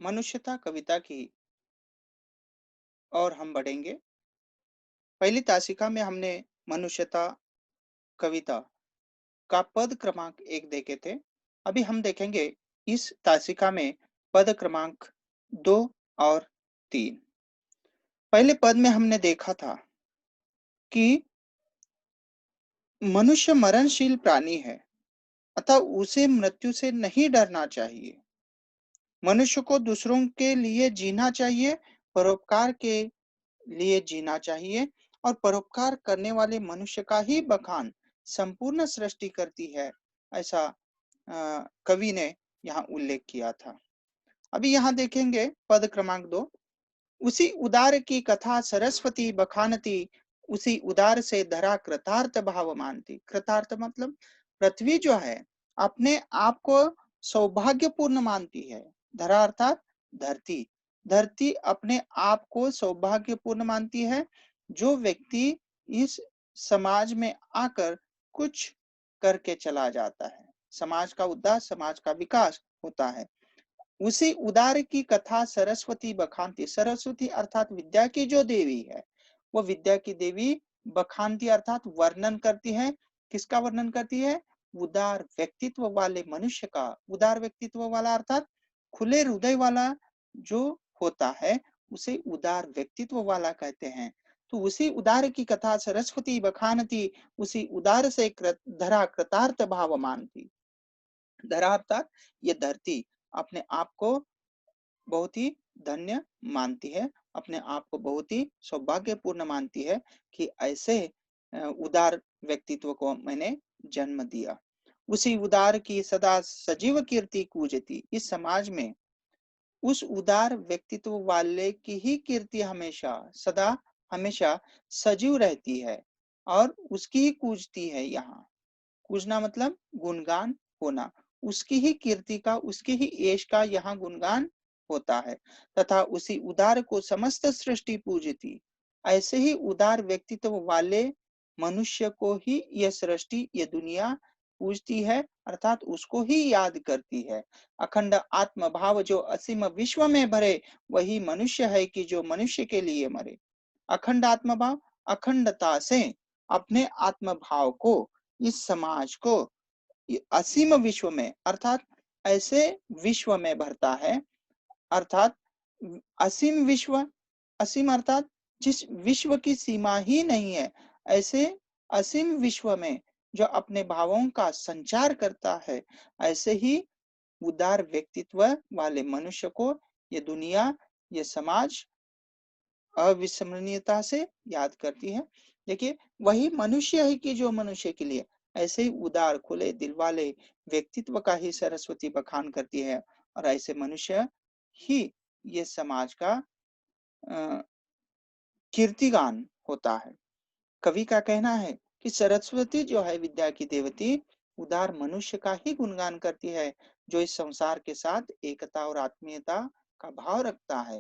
मनुष्यता कविता की और हम बढ़ेंगे। पहली तासिका में हमने मनुष्यता कविता का पद क्रमांक 1 देखे थे। अभी हम देखेंगे इस तासिका में पद क्रमांक 2 और 3। पहले पद में हमने देखा था कि मनुष्य मरणशील प्राणी है, अतः उसे मृत्यु से नहीं डरना चाहिए। मनुष्य को दूसरों के लिए जीना चाहिए, परोपकार के लिए जीना चाहिए और परोपकार करने वाले मनुष्य का ही बखान संपूर्ण सृष्टि करती है, ऐसा कवि ने यहाँ उल्लेख किया था। अभी यहाँ देखेंगे पद क्रमांक 2। उसी उदार की कथा सरस्वती बखानती, उसी उदार से धरा कृतार्थ भाव मानती। कृतार्थ मतलब पृथ्वी जो है अपने आप को सौभाग्यपूर्ण मानती है। धरा अर्थात धरती। धरती अपने आप को सौभाग्यपूर्ण मानती है। जो व्यक्ति इस समाज में आकर कुछ करके चला जाता है, समाज का उद्धार, समाज का विकास होता है। उसी उदार की कथा सरस्वती बखानती। सरस्वती अर्थात विद्या की जो देवी है, वो विद्या की देवी बखानती अर्थात वर्णन करती है। किसका वर्णन करती है? उदार व्यक्तित्व वाले मनुष्य का। उदार व्यक्तित्व वाला अर्थात खुले हृदय वाला जो होता है, उसे उदार व्यक्तित्व वाला कहते हैं। तो उसी उदार की कथा सरस्वती बखानती, उसी उदार से धरा कृतार्थ भाव मानती। धरा अर्थात ये धरती अपने आप को बहुत ही धन्य मानती है, अपने आप को बहुत ही सौभाग्यपूर्ण मानती है कि ऐसे उदार व्यक्तित्व को मैंने जन्म दिया। उसी उदार की सदा सजीव कीर्ति कूजती। इस समाज में उस उदार व्यक्तित्व वाले की ही कीर्ति हमेशा सदा हमेशा सजीव रहती है और उसकी ही कूजती है। यहाँ कूजना मतलब गुणगान होना। उसकी ही कीर्ति का, उसकी ही यश का यहाँ गुणगान होता है। तथा उसी उदार को समस्त सृष्टि पूजती। ऐसे ही उदार व्यक्तित्व वाले मनुष्य को ही यह सृष्टि, यह दुनिया पूजती है, अर्थात उसको ही याद करती है। अखंड आत्म भाव जो असीम विश्व में भरे, वही मनुष्य है कि जो मनुष्य के लिए मरे। अखंड आत्म भाव, अखंडता से अपने आत्म भाव को, इस समाज को असीम विश्व में अर्थात ऐसे विश्व में भरता है, अर्थात असीम विश्व। असीम अर्थात जिस विश्व की सीमा ही नहीं है, ऐसे असीम विश्व में जो अपने भावों का संचार करता है, ऐसे ही उदार व्यक्तित्व वाले मनुष्य को ये दुनिया, ये समाज अविस्मरणीयता से याद करती है। देखिए, वही मनुष्य है कि जो मनुष्य के लिए ऐसे ही उदार खुले दिल वाले व्यक्तित्व का ही सरस्वती बखान करती है और ऐसे मनुष्य ही ये समाज का कीर्तिगान होता है। कवि का कहना है कि सरस्वती जो है विद्या की देवती, उदार मनुष्य का ही गुणगान करती है, जो इस संसार के साथ एकता और आत्मीयता का भाव रखता है।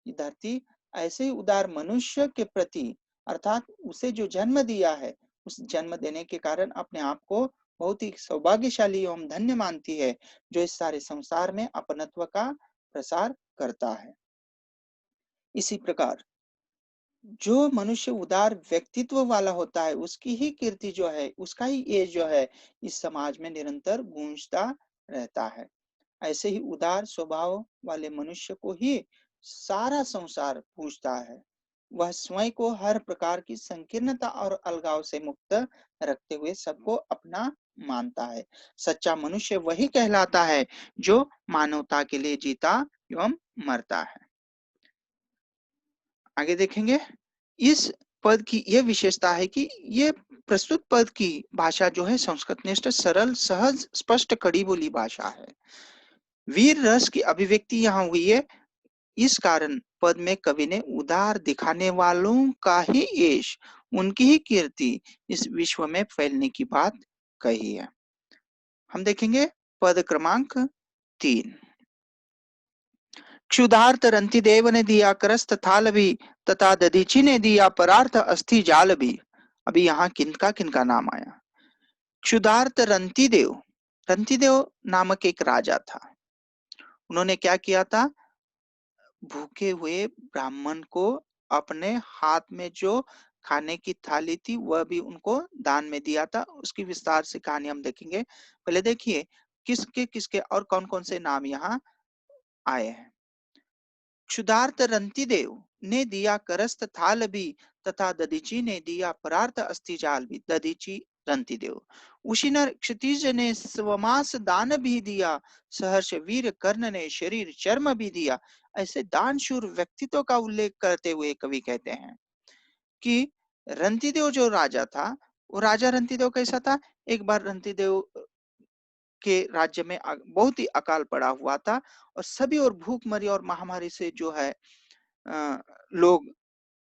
ये धरती ऐसे ही उदार मनुष्य के प्रति अर्थात उसे जो जन्म दिया है, उस जन्म देने के कारण अपने आप को बहुत ही सौभाग्यशाली एवं धन्य मानती है, जो इस सारे संसार में अपनत्व का प्रसार करता है। इसी प्रकार जो मनुष्य उदार व्यक्तित्व वाला होता है, उसकी ही कीर्ति जो है, उसका ही यश जो है, इस समाज में निरंतर गूंजता रहता है। ऐसे ही उदार स्वभाव वाले मनुष्य को ही सारा संसार पूजता है। वह स्वयं को हर प्रकार की संकीर्णता और अलगाव से मुक्त रखते हुए सबको अपना मानता है। सच्चा मनुष्य वही कहलाता है जो मानवता के लिए जीता एवं मरता है। आगे देखेंगे, इस पद की यह विशेषता है कि ये प्रस्तुत पद की भाषा जो है संस्कृतनिष्ठ, सरल, सहज, स्पष्ट, कड़ी बोली भाषा है। वीर रस की अभिव्यक्ति यहाँ हुई है। इस कारण पद में कवि ने उदार दिखाने वालों का ही यश, उनकी ही कीर्ति इस विश्व में फैलने की बात कही है। हम देखेंगे पद क्रमांक 3। क्षुधार्त रंतिदेव ने दिया करस्त थाल भी, तथा दधीची ने दिया परार्थ अस्थि जाल भी। अभी यहाँ किनका किनका नाम आया? क्षुधार्त रंतिदेव। रंतिदेव नामक एक राजा था। उन्होंने क्या किया था? भूखे हुए ब्राह्मण को अपने हाथ में जो खाने की थाली थी वह भी उनको दान में दिया था। उसकी विस्तार से कहानी हम देखेंगे। पहले देखिए किसके और कौन-कौन से नाम यहाँ आए हैं। क्षुधार्त रंतिदेव ने दिया करस्त थाल भी, तथा दधीची ने दिया परार्थ अस्थि जाल भी। दधीची रंतिदेव। उशिनर क्षितिज ने स्वमास दान भी दिया, सहर्ष वीर कर्ण ने शरीर चर्म भी दिया। ऐसे दानशूर व्यक्तित्व का उल्लेख करते हुए कवि कहते हैं कि रंतिदेव जो राजा था, वो राजा रंतिदेव कैसा था। एक बार रंतिदेव के राज्य में बहुत ही अकाल पड़ा हुआ था और सभी और भूखमरी और महामारी से जो है लोग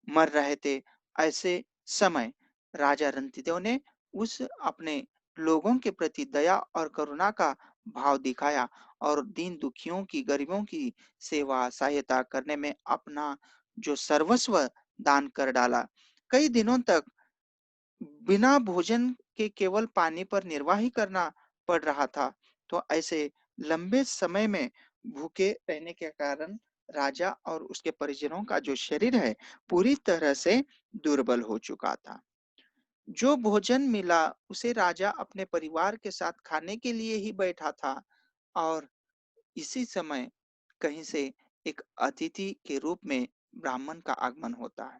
मर रहे थे। ऐसे समय राजा रंतिदेव ने उस अपने लोगों के प्रति दया और करुणा का भाव दिखाया और दीन दुखियों की गरीबों की सेवा सहायता करने में अपना जो सर्वस्व दान कर डाला। कई दिनों तक बिना भोजन के केवल पानी पर निर्वाह ही करना पड़ रहा था। तो ऐसे लंबे समय में भूखे रहने के कारण राजा और उसके परिजनों का जो शरीर है पूरी तरह से दुर्बल हो चुका था। जो भोजन मिला उसे राजा अपने परिवार के साथ खाने के लिए ही बैठा था और इसी समय कहीं से एक अतिथि के रूप में ब्राह्मण का आगमन होता है।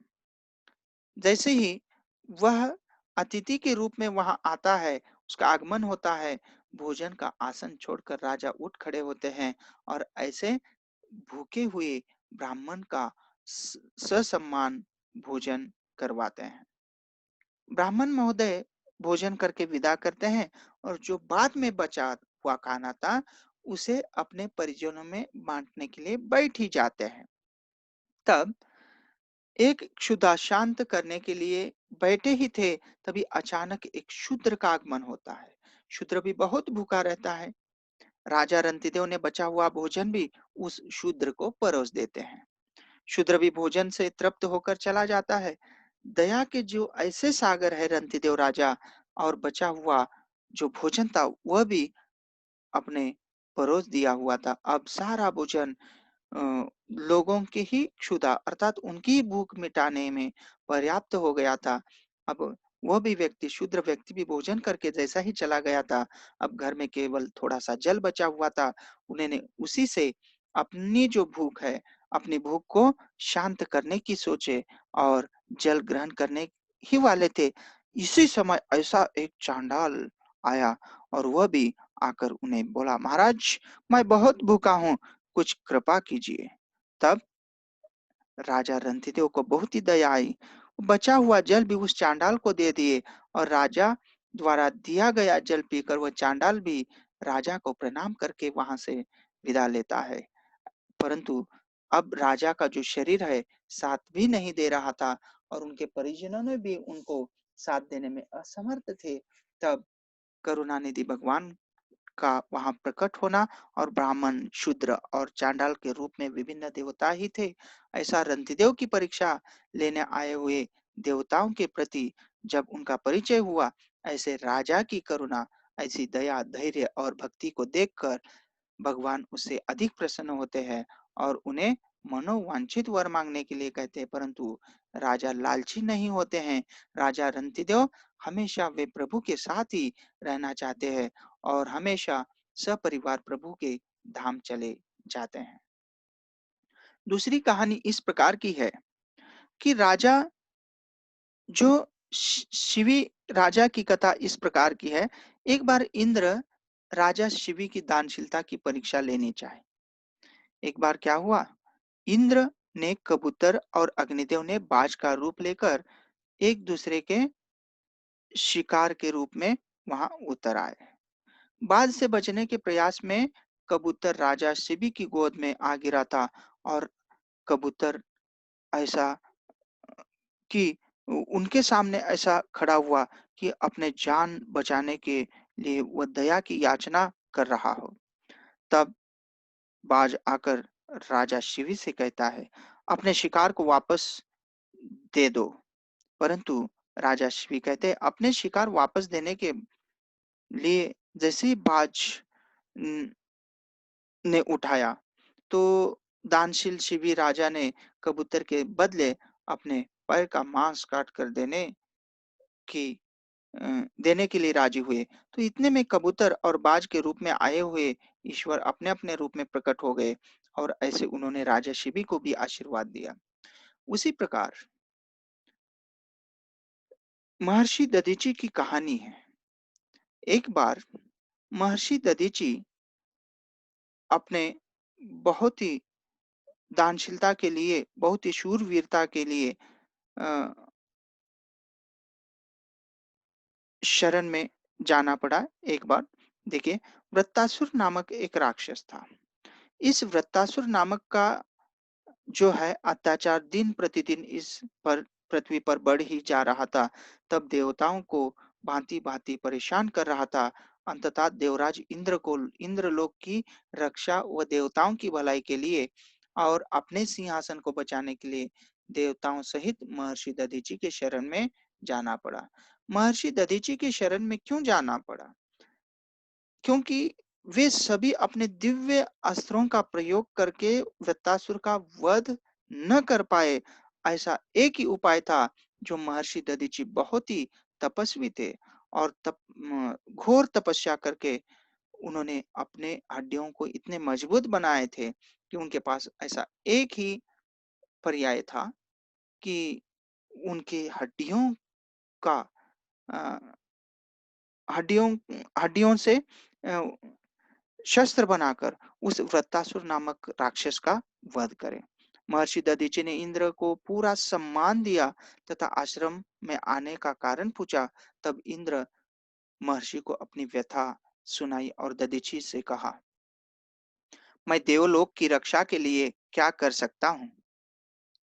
जैसे ही वह अतिथि के रूप में वहां आता है, उसका आगमन होता है, भोजन का आसन छोड़कर राजा उठ खड़े होते हैं और ऐसे भूखे हुए ब्राह्मण का ससम्मान भोजन करवाते हैं। ब्राह्मण महोदय भोजन करके विदा करते हैं और जो बाद में बचा हुआ खाना था, उसे अपने परिजनों में बांटने के लिए बैठ ही जाते हैं। तब एक क्षुधा शांत करने के लिए बैठे ही थे, तभी अचानक एक शूद्र का आगमन होता है। शूद्र भी बहुत भूखा रहता है। राजा रंतिदेव ने बचा हुआ भोजन भी उस शूद्र को परोस देते हैं। शूद्र भी भोजन से तृप्त होकर चला जाता है। दया के जो ऐसे सागर है रंतिदेव राजा, और बचा हुआ जो भोजन था वह भी अपने परोस दिया हुआ था। अब सारा भोजन अ, लोगों की ही क्षुधा अर्थात उनकी ही भूख मिटाने में पर्याप्त हो गया था। अब वह भी व्यक्ति शूद्र व्यक्ति भी भोजन करके जैसा ही चला गया था, अब घर में केवल थोड़ा-सा जल बचा हुआ था। उन्होंने उसी से अपनी जो भूख है, अपनी भूख को शांत करने की सोचे और जल ग्रहण करने ही वाले थे। इसी समय ऐसा एक चांडाल आया और वह भी आकर उन्हें बोला, "महाराज, मैं बहुत भूखा हूँ, कुछ कृपा कीजिए।" तब राजा रंतिदेव को बहुत ही दया आई। बचा हुआ जल भी उस चांडाल को दे दिए और राजा द्वारा दिया गया जल पीकर वह चांडाल भी राजा को प्रणाम करके वहां से विदा लेता है। परंतु अब राजा का जो शरीर है साथ भी नहीं दे रहा था और उनके परिजनों ने भी उनको साथ देने में असमर्थ थे। तब करुणानिधि भगवान का वहां प्रकट होना और ब्राह्मण, शूद्र और चांडाल के रूप में विभिन्न देवता ही थे। ऐसा रंतिदेव की परीक्षा लेने आए हुए देवताओं के प्रति जब उनका परिचय हुआ, ऐसे राजा की करुणा, ऐसी दया, धैर्य और भक्ति को देखकर भगवान उससे अधिक प्रसन्न होते हैं और उन्हें मनोवांछित वर मांगने के लिए कहते हैं। परंतु राजा लालची नहीं होते हैं। राजा रंतिदेव हमेशा वे प्रभु के साथ ही रहना चाहते हैं और हमेशा सपरिवार प्रभु के धाम चले जाते हैं। दूसरी कहानी इस प्रकार की है कि राजा जो शिवी राजा की कथा इस प्रकार की है। एक बार इंद्र राजा शिवी की दानशीलता की परीक्षा लेनी चाहे। एक बार क्या हुआ, इंद्र ने कबूतर और अग्निदेव ने बाज का रूप लेकर एक दूसरे के शिकार के रूप में वहां उतर आए। बाज से बचने के प्रयास में कबूतर राजा शिबी की गोद में आ गिरा था और कबूतर ऐसा कि उनके सामने ऐसा खड़ा हुआ कि अपने जान बचाने के लिए वह दया की याचना कर रहा हो। तब बाज आकर राजा शिवी से कहता है, अपने शिकार को वापस दे दो। परंतु राजा शिवी कहते हैं, अपने शिकार वापस देने के लिए जैसे ही बाज न, ने उठाया तो दानशील शिवी राजा ने कबूतर के बदले अपने पैर का मांस काट कर की देने के लिए राजी हुए। तो इतने में कबूतर और बाज के रूप में आए हुए ईश्वर अपने-अपने रूप में प्रकट हो गए और ऐसे उन्होंने राजा शिबी को भी आशीर्वाद दिया। उसी प्रकार महर्षि दधीची की कहानी है। एक बार महर्षि दधीची अपने बहुत ही दानशीलता के लिए, बहुत ही शूरवीरता के लिए अ, शरण में जाना पड़ा एक बार। देखिए, वृत्तासुर नामक एक राक्षस था। इस वृत्तासुर नामक का जो है अत्याचार दिन प्रतिदिन इस पर पृथ्वी पर बढ़ ही जा रहा था। तब देवताओं को भांति-भांति परेशान कर रहा था। अंततः देवराज इंद्र को इंद्रलोक की रक्षा व देवताओं की भलाई के लिए और अपने सिंहासन को बचाने के लिए देवताओं सहित महर्षि दधीची के शरण में जाना पड़ा। महर्षि दधीची के शरण में क्यों जाना पड़ा? क्योंकि वे सभी अपने दिव्य अस्त्रों का प्रयोग करके वृत्तासुर का वध न कर पाए। ऐसा एक ही उपाय था जो महर्षि दधीची बहुत ही तपस्वी थे और घोर तपस्या करके उन्होंने अपने हड्डियों को इतने मजबूत बनाए थे कि उनके पास ऐसा एक ही पर्याय था कि उनकी हड्डियों का अ, हड्डियों हड्डियों से शस्त्र बनाकर उस वृत्तासुर नामक राक्षस का वध करें। महर्षि दधीची ने इंद्र को पूरा सम्मान दिया तथा आश्रम में आने का कारण पूछा। तब इंद्र महर्षि को अपनी व्यथा सुनाई और दधीची से कहा, मैं देवलोक की रक्षा के लिए क्या कर सकता हूँ?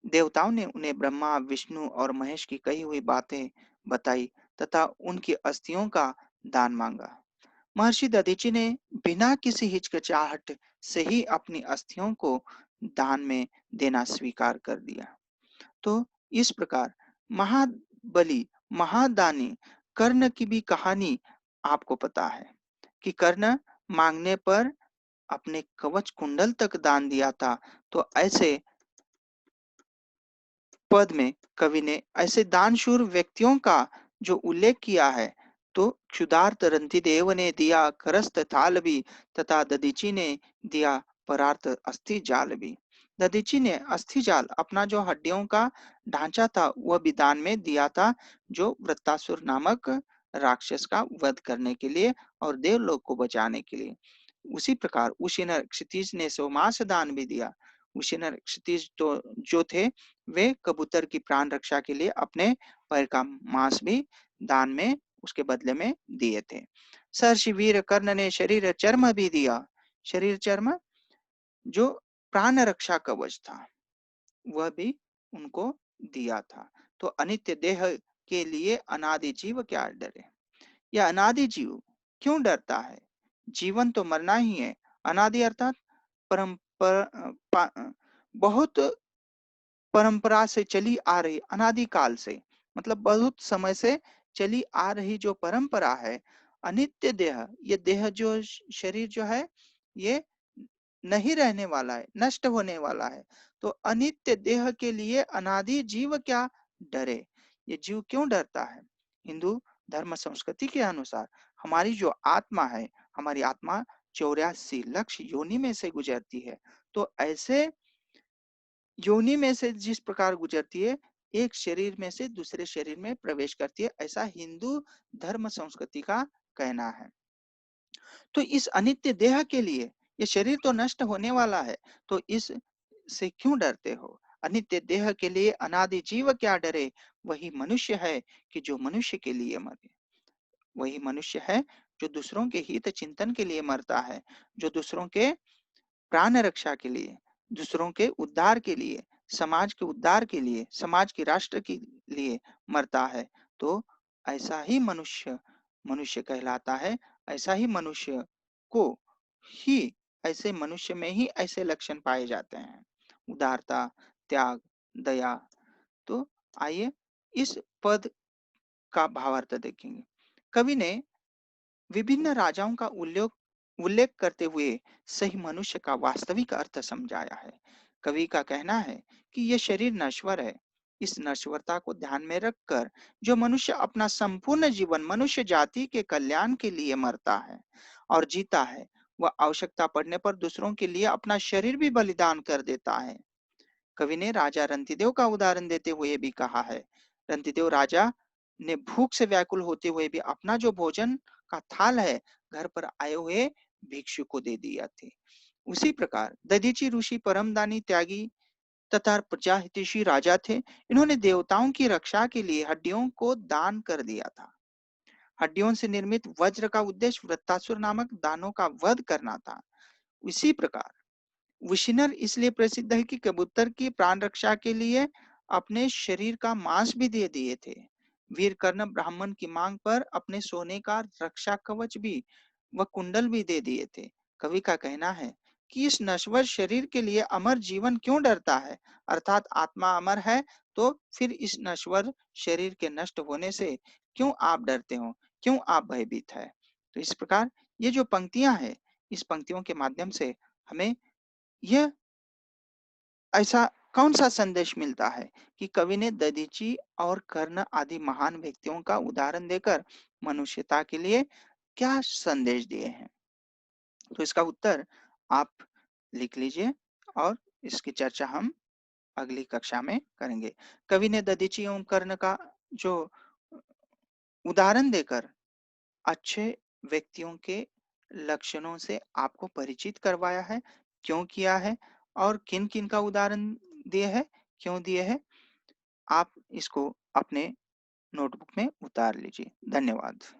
देवताओं ने उन्हें ब्रह्मा, विष्णु और महेश की कही हुई बातें बताई तथा उनकी अस्थियों का दान मांगा। महर्षि दधीची ने बिना किसी हिचकिचाहट से ही अपनी अस्थियों को दान में देना स्वीकार कर दिया। तो इस प्रकार महाबली, महादानी कर्ण की भी कहानी आपको पता है कि कर्ण मांगने पर अपने कवच कुंडल तक दान दिया था। तो ऐसे पद में कवि ने ऐसे दानशूर व्यक्तियों का जो उल्लेख किया है। तो क्षुधार्त रंतिदेव ने दिया करस्त थाल भी तथा दधीची ने दिया परार्थ अस्थि जाल भी। दधीची ने अस्थि जाल अपना जो हड्डियों का ढांचा था वह भी दान में दिया था, जो वृत्तासुर नामक राक्षस का वध करने के लिए और देवलोक को बचाने के लिए। उसी प्रकार उशीनर क्षितिज ने सोमास दान भी दिया। उशीनर क्षितिज तो जो थे वे कबूतर की प्राण रक्षा के लिए अपने पैर का मांस भी दान में उसके बदले में दिए थे। सहर्षि वीर कर्ण ने शरीर चर्म भी दिया। शरीर चर्म जो प्राण रक्षा कवच था वह भी उनको दिया था। तो अनित्य देह के लिए अनादि जीव क्या डरे? यह अनादि जीव क्यों डरता है? जीवन तो मरना ही है। अनादि अर्थात बहुत परंपरा से चली आ रही, अनादिकाल से, मतलब बहुत समय से चली आ रही जो परंपरा है, अनित्य देह, ये देह जो शरीर जो है ये नहीं रहने वाला है, नष्ट होने वाला है। तो अनित्य देह के लिए अनादि जीव क्या डरे? ये जीव क्यों डरता है? हिंदू धर्म संस्कृति के अनुसार हमारी जो आत्मा है, हमारी आत्मा 84 लक्ष योनि में से गुजरती है। तो ऐसे योनि में से जिस प्रकार गुजरती है, एक शरीर में से दूसरे शरीर में प्रवेश करती है, ऐसा हिंदू धर्म संस्कृति का कहना है। तो इस अनित्य देह के लिए, ये शरीर तो नष्ट होने वाला है, तो इस से क्यों डरते हो? अनित्य देह के लिए अनादि जीव क्या डरे? वही मनुष्य है कि जो मनुष्य के लिए मरे। वही मनुष्य है जो दूसरों के हित चिंतन के लिए मरता है, जो दूसरों के प्राण रक्षा के लिए, दूसरों के उद्धार के लिए, समाज के उद्धार के लिए, समाज के राष्ट्र के लिए मरता है। तो ऐसा ही मनुष्य मनुष्य कहलाता है। ऐसा ही मनुष्य को ही ऐसे मनुष्य में ही ऐसे लक्षण पाए जाते हैं। उदारता, त्याग, दया। तो आइए इस पद का भावार्थ देखेंगे। कवि ने विभिन्न राजाओं का उल्लेख उल्लेख करते हुए सही मनुष्य का वास्तविक अर्थ समझाया है। कवि का कहना है कि यह शरीर नश्वर है। इस नश्वरता को ध्यान में रखकर जो मनुष्य अपना संपूर्ण जीवन मनुष्य जाति के कल्याण के लिए मरता है और जीता है, वह आवश्यकता पड़ने पर दूसरों के लिए अपना शरीर भी बलिदान कर देता है। कवि ने राजा रंतिदेव का उदाहरण देते हुए भी कहा है, रंतिदेव राजा ने भूख से व्याकुल होते हुए भी अपना जो भोजन का थाल है घर पर आए हुए भिक्षु को दे दिया थे। उसी प्रकार दधीचि ऋषि परमदानी त्यागी तथा प्रजाहितैषी राजा थे। इन्होंने देवताओं की रक्षा के लिए हड्डियों को दान कर दिया था। हड्डियों से निर्मित वज्र का उद्देश्य वृत्तासुर नामक दानों का वध करना था। इसी प्रकार विशिनर इसलिए प्रसिद्ध है कि कबूतर की प्राण रक्षा के लिए अपने शरीर का मांस भी दे दिए थे। वीर कर्ण ब्राह्मण की मांग पर अपने सोने का रक्षा कवच भी व कुंडल भी दे दिए थे। कवि का कहना है कि इस नश्वर शरीर के लिए अमर जीवन क्यों डरता है, अर्थात आत्मा अमर है तो फिर इस नश्वर शरीर के नष्ट होने से क्यों आप डरते हो, क्यों आप भयभीत है। तो इस प्रकार ये जो पंक्तियां हैं, इस पंक्तियों के माध्यम से हमें यह ऐसा कौन-सा संदेश मिलता है कि कवि ने दधीचि और कर्ण आदि महान व्यक्तियों का उदाहरण देकर मनुष्यता के लिए क्या संदेश दिए हैं? तो इसका उत्तर आप लिख लीजिए और इसकी चर्चा हम अगली कक्षा में करेंगे। कवि ने दधीचि एवं कर्ण का जो उदाहरण देकर अच्छे व्यक्तियों के लक्षणों से आपको परिचित करवाया है, क्यों किया है और किन-किन का उदाहरण दिए हैं, क्यों दिए हैं। आप इसको अपने नोटबुक में उतार लीजिए। धन्यवाद।